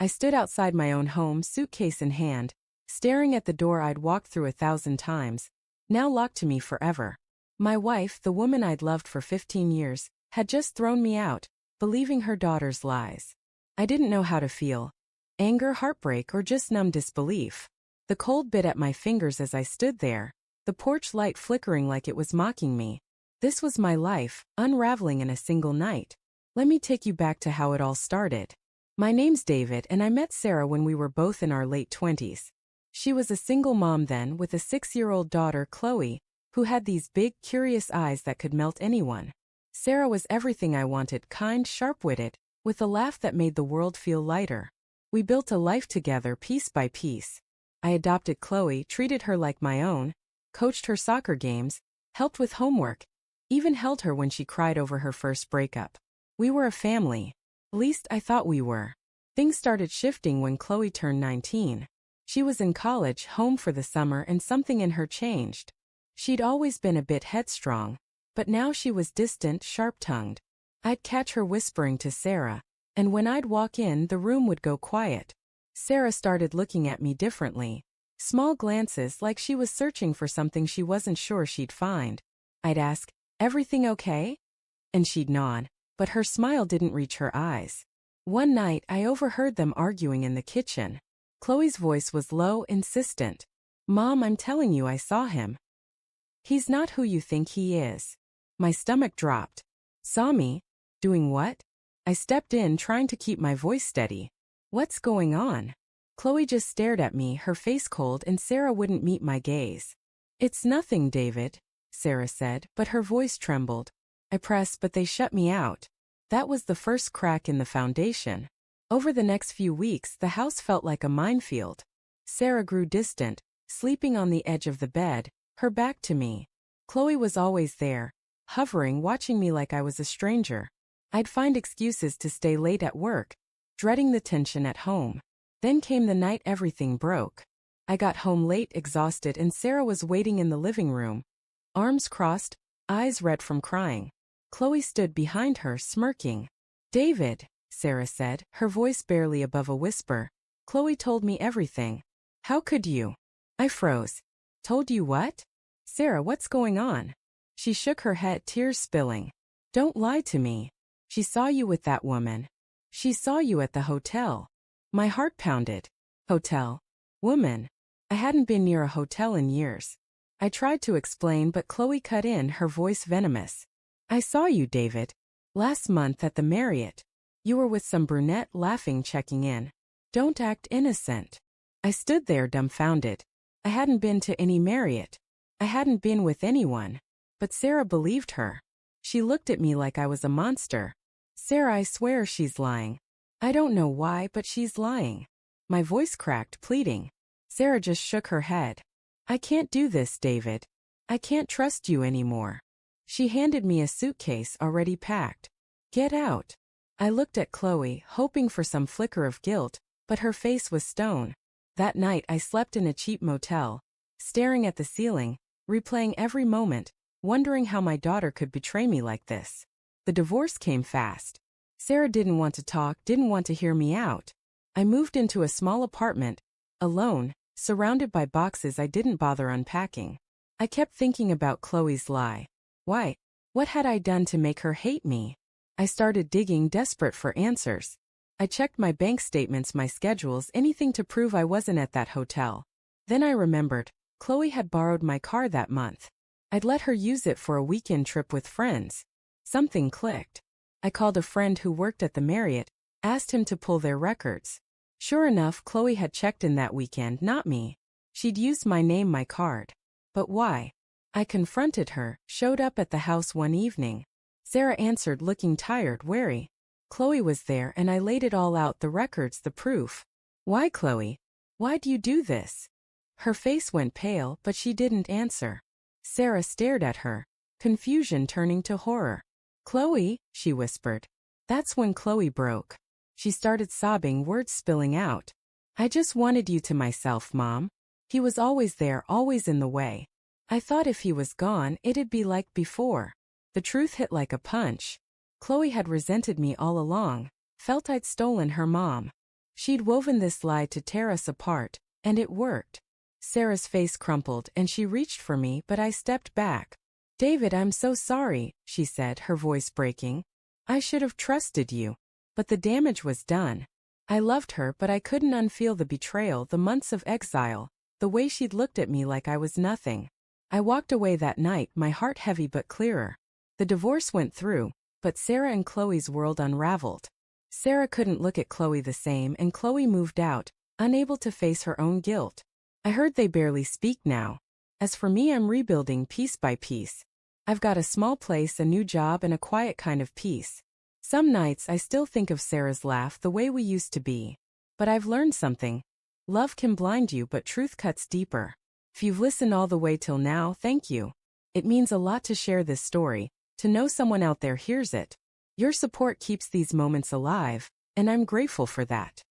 I stood outside my own home, suitcase in hand, staring at the door I'd walked through 1,000 times, now locked to me forever. My wife, the woman I'd loved for 15 years, had just thrown me out, believing her daughter's lies. I didn't know how to feel. Anger, heartbreak, or just numb disbelief. The cold bit at my fingers as I stood there, the porch light flickering like it was mocking me. This was my life, unraveling in a single night. Let me take you back to how it all started. My name's David, and I met Sarah when we were both in our late 20s. She was a single mom then, with a 6-year-old daughter, Chloe, who had these big, curious eyes that could melt anyone. Sarah was everything I wanted, kind, sharp-witted, with a laugh that made the world feel lighter. We built a life together piece by piece. I adopted Chloe, treated her like my own, coached her soccer games, helped with homework, even held her when she cried over her first breakup. We were a family. At least I thought we were. Things started shifting when Chloe turned 19. She was in college, home for the summer, and something in her changed. She'd always been a bit headstrong, but now she was distant, sharp-tongued. I'd catch her whispering to Sarah, and when I'd walk in, the room would go quiet. Sarah started looking at me differently. Small glances, like she was searching for something she wasn't sure she'd find. I'd ask, "Everything okay?" And she'd nod, but her smile didn't reach her eyes. One night, I overheard them arguing in the kitchen. Chloe's voice was low, insistent. "Mom, I'm telling you I saw him. He's not who you think he is." My stomach dropped. Saw me? Doing what? I stepped in, trying to keep my voice steady. "What's going on?" Chloe just stared at me, her face cold, and Sarah wouldn't meet my gaze. "It's nothing, David," Sarah said, but her voice trembled. I pressed, but they shut me out. That was the first crack in the foundation. Over the next few weeks, the house felt like a minefield. Sarah grew distant, sleeping on the edge of the bed, her back to me. Chloe was always there, hovering, watching me like I was a stranger. I'd find excuses to stay late at work, dreading the tension at home. Then came the night everything broke. I got home late, exhausted, and Sarah was waiting in the living room. Arms crossed, eyes red from crying. Chloe stood behind her, smirking. "David," Sarah said, her voice barely above a whisper. "Chloe told me everything." "How could you?" I froze. "Told you what?" "Sarah, what's going on?" She shook her head, tears spilling. "Don't lie to me. She saw you with that woman. She saw you at the hotel." My heart pounded. Hotel. Woman. I hadn't been near a hotel in years. I tried to explain, but Chloe cut in, her voice venomous. "I saw you, David. Last month at the Marriott. You were with some brunette, laughing, checking in. Don't act innocent." I stood there dumbfounded. I hadn't been to any Marriott. I hadn't been with anyone. But Sarah believed her. She looked at me like I was a monster. "Sarah, I swear she's lying. I don't know why, but she's lying." My voice cracked, pleading. Sarah just shook her head. "I can't do this, David. I can't trust you anymore." She handed me a suitcase already packed. "Get out." I looked at Chloe, hoping for some flicker of guilt, but her face was stone. That night I slept in a cheap motel, staring at the ceiling, replaying every moment, wondering how my daughter could betray me like this. The divorce came fast. Sarah didn't want to talk, didn't want to hear me out. I moved into a small apartment, alone, surrounded by boxes I didn't bother unpacking. I kept thinking about Chloe's lie. Why? What had I done to make her hate me? I started digging, desperate for answers. I checked my bank statements, my schedules, anything to prove I wasn't at that hotel. Then I remembered, Chloe had borrowed my car that month. I'd let her use it for a weekend trip with friends. Something clicked. I called a friend who worked at the Marriott, asked him to pull their records. Sure enough, Chloe had checked in that weekend, not me. She'd used my name, my card. But why? I confronted her, showed up at the house one evening. Sarah answered, looking tired, wary. Chloe was there, and I laid it all out, the records, the proof. "Why, Chloe? Why do you do this?" Her face went pale, but she didn't answer. Sarah stared at her, confusion turning to horror. "Chloe," she whispered. That's when Chloe broke. She started sobbing, words spilling out. "I just wanted you to myself, Mom. He was always there, always in the way. I thought if he was gone, it'd be like before." The truth hit like a punch. Chloe had resented me all along, felt I'd stolen her mom. She'd woven this lie to tear us apart, and it worked. Sarah's face crumpled and she reached for me, but I stepped back. David, I'm so sorry, she said, her voice breaking. I should have trusted you. But the damage was done. I loved her, but I couldn't unfeel the betrayal, the months of exile, the way she'd looked at me like I was nothing. I walked away that night, my heart heavy but clearer. The divorce went through, but Sarah and Chloe's world unraveled. Sarah couldn't look at Chloe the same, and Chloe moved out, unable to face her own guilt. I heard they barely speak now. As for me, I'm rebuilding piece by piece. I've got a small place, a new job, and a quiet kind of peace. Some nights I still think of Sarah's laugh, the way we used to be. But I've learned something. Love can blind you, but truth cuts deeper. If you've listened all the way till now, thank you. It means a lot to share this story, to know someone out there hears it. Your support keeps these moments alive, and I'm grateful for that.